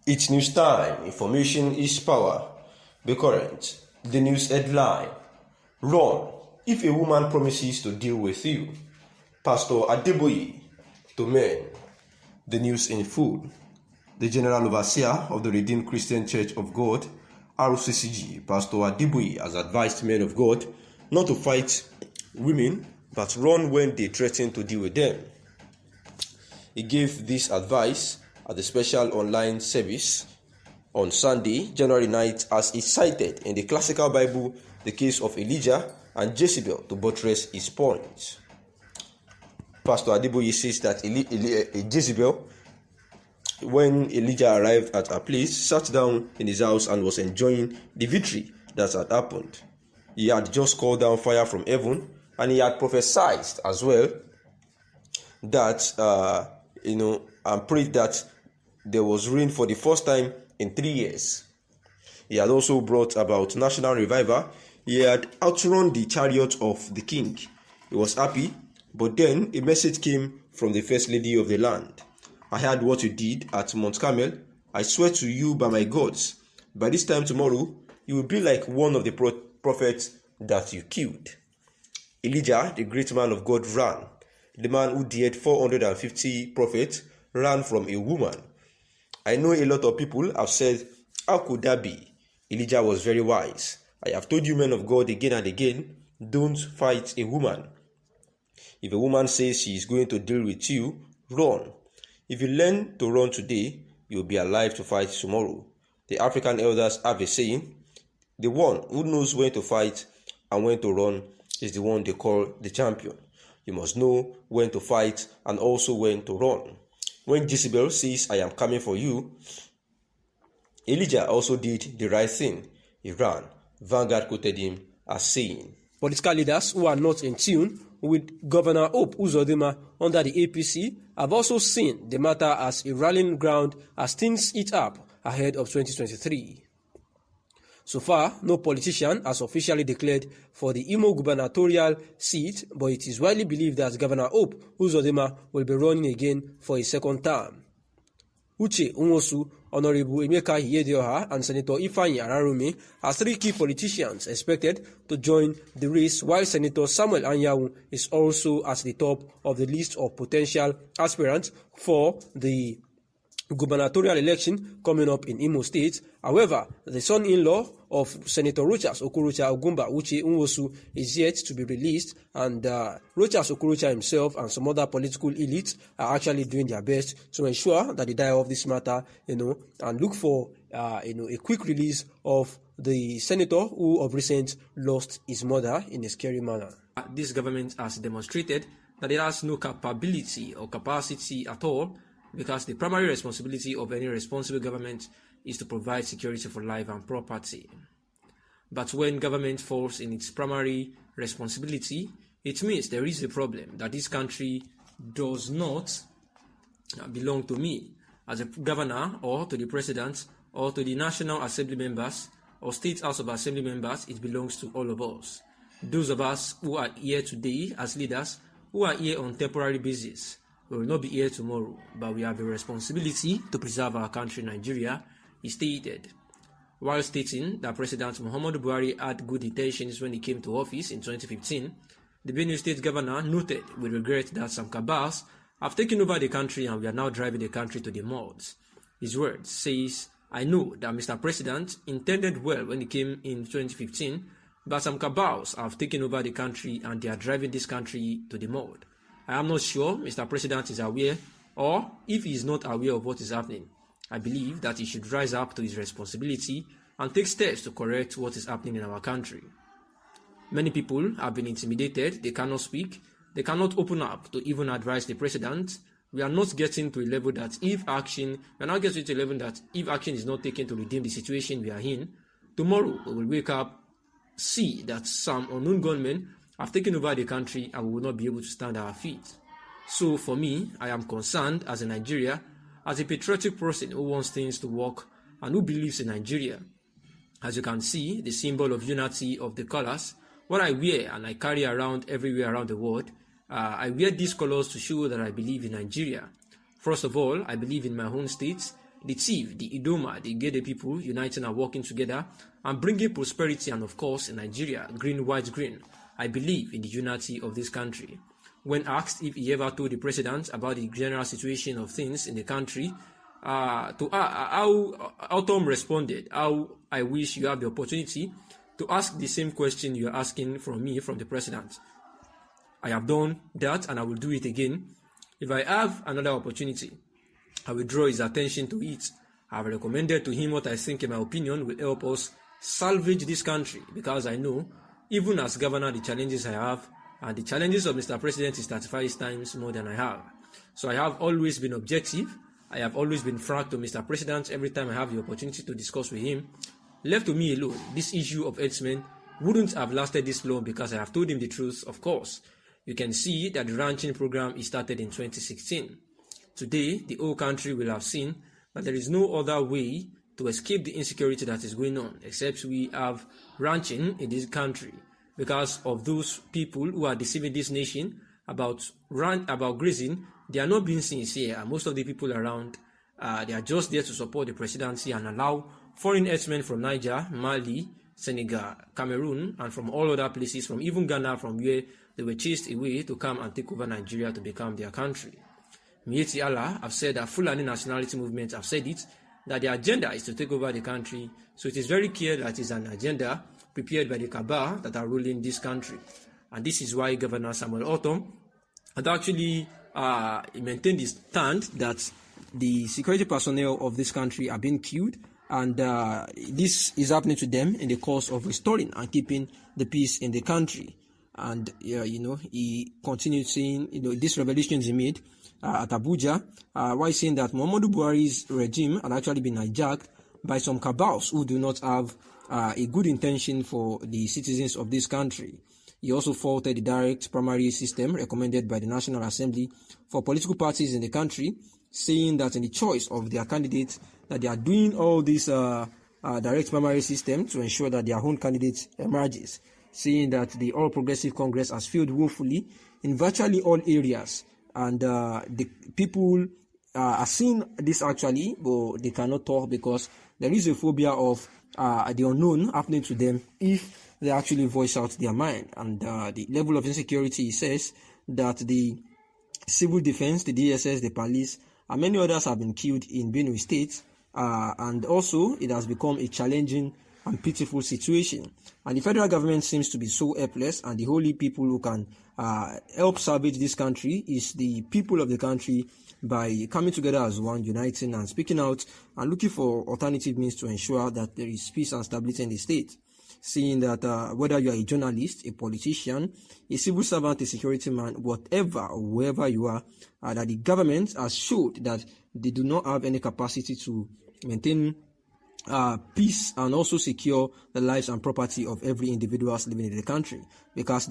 It's news time. Information is power. Be current. The news headline. Run if a woman promises to deal with you. Pastor Adeboye to men. The news in full. The General Overseer of the Redeemed Christian Church of God, RCCG, Pastor Adeboye, has advised men of God not to fight women, but run when they threaten to deal with them. He gave this advice at the special online service on Sunday, January 9th, as he cited in the classical Bible the case of Elijah and Jezebel to buttress his point. Pastor Adeboye says that Jezebel, when Elijah arrived at her place, sat down in his house and was enjoying the victory that had happened. He had just called down fire from heaven, and he had prophesied as well that and prayed that there was rain for the first time in 3 years. He had also brought about national revival. He had outrun the chariot of the king. He was happy, but then a message came from the first lady of the land. I heard what you did at Mount Carmel. I swear to you by my gods, by this time tomorrow, you will be like one of the prophets that you killed. Elijah, the great man of God, ran. The man who dared 450 prophets ran from a woman. I know a lot of people have said, how could that be? Elijah was very wise. I have told you men of God again and again, don't fight a woman. If a woman says she is going to deal with you, run. If you learn to run today, you will be alive to fight tomorrow. The African elders have a saying, the one who knows when to fight and when to run is the one they call the champion. You must know when to fight and also when to run. When Jezebel says, I am coming for you, Elijah also did the right thing. He ran. Vanguard quoted him as saying, political leaders who are not in tune with Governor Hope Uzodinma under the APC have also seen the matter as a rallying ground as things heat up ahead of 2023. So far, no politician has officially declared for the Imo gubernatorial seat, but it is widely believed that Governor Hope Uzodinma will be running again for a second term. Uche Nwosu, Honorable Emeka Ihedioha, and Senator Ifeanyi Ararumi are three key politicians expected to join the race, while Senator Samuel Anyanwu is also at the top of the list of potential aspirants for the gubernatorial election coming up in Imo State. However, the son-in-law of Senator Rochas Okorocha Ogumba, Uche Nwosu, is yet to be released, and Rochas Okorocha himself and some other political elites are actually doing their best to ensure that they die off this matter, and look for a quick release of the senator who of recent lost his mother in a scary manner. This government has demonstrated that it has no capability or capacity at all, because the primary responsibility of any responsible government is to provide security for life and property. But when government falls in its primary responsibility, it means there is a problem, that this country does not belong to me as a governor, or to the president, or to the National Assembly members, or State House of Assembly members. It belongs to all of us. Those of us who are here today as leaders, who are here on temporary basis, we will not be here tomorrow, but we have a responsibility to preserve our country, Nigeria, he stated. While stating that President Muhammadu Buhari had good intentions when he came to office in 2015, the Benue State governor noted with regret that some cabals have taken over the country and we are now driving the country to the mud. His words says, I know that Mr. President intended well when he came in 2015, but some cabals have taken over the country and they are driving this country to the mud. I am not sure Mr. President is aware, or if he is not aware of what is happening, I believe that he should rise up to his responsibility and take steps to correct what is happening in our country. Many people have been intimidated, they cannot speak, they cannot open up to even advise the president. We are not getting to a level that if action is not taken to redeem the situation we are in, tomorrow we will wake up, see that some unknown gunmen have taken over the country and we will not be able to stand our feet. So for me, I am concerned as a Nigeria, as a patriotic person who wants things to work and who believes in Nigeria. As you can see, the symbol of unity of the colors, what I wear and I carry around everywhere around the world, I wear these colors to show that I believe in Nigeria. First of all, I believe in my own state. the Tiv, the Idoma, the Gede people uniting and working together and bringing prosperity and, of course, in Nigeria, green, white, green. I believe in the unity of this country. When asked if he ever told the president about the general situation of things in the country, how Autumn responded, how I wish you have the opportunity to ask the same question you are asking from me, from the president. I have done that and I will do it again. If I have another opportunity, I will draw his attention to it. I have recommended to him what I think, in my opinion, will help us salvage this country, because I know, even as governor, the challenges I have, and the challenges of Mr. President is 35 times more than I have. So I have always been objective. I have always been frank to Mr. President every time I have the opportunity to discuss with him. Left to me alone, this issue of herdsmen wouldn't have lasted this long, because I have told him the truth, of course. You can see that the ranching program is started in 2016. Today, the whole country will have seen that there is no other way to escape the insecurity that is going on, except we have ranching in this country, because of those people who are deceiving this nation about grazing. They are not being sincere, and most of the people around, they are just there to support the presidency and allow foreign herdsmen from Niger, Mali, Senegal, Cameroon, and from all other places, from even Ghana, from where they were chased away, to come and take over Nigeria to become their country. Mieti Allah have said that Fulani nationality movement have said it, that their agenda is to take over the country. So it is very clear that it is an agenda prepared by the cabal that are ruling this country. And this is why Governor Samuel Ortom had actually maintained his stand that the security personnel of this country are being killed, and this is happening to them in the course of restoring and keeping the peace in the country. And he continued saying, this revelations he made at Abuja, while saying that Muhammadu Buhari's regime had actually been hijacked by some cabals who do not have a good intention for the citizens of this country. He also faulted the direct primary system recommended by the National Assembly for political parties in the country, saying that in the choice of their candidates, that they are doing all this direct primary system to ensure that their own candidate emerges, saying that the All Progressive Congress has failed woefully in virtually all areas, and the people are seeing this actually, but they cannot talk because there is a phobia of the unknown happening to them if they actually voice out their mind. And the level of insecurity, says that the civil defense, the DSS, the police, and many others have been killed in Benue State, and also it has become a challenging and pitiful situation. And the federal government seems to be so helpless, and the only people who can help salvage this country is the people of the country, by coming together as one, uniting and speaking out and looking for alternative means to ensure that there is peace and stability in the state. Seeing that whether you are a journalist, a politician, a civil servant, a security man, whatever or wherever you are, that the government has showed that they do not have any capacity to maintain peace and also secure the lives and property of every individual living in the country, because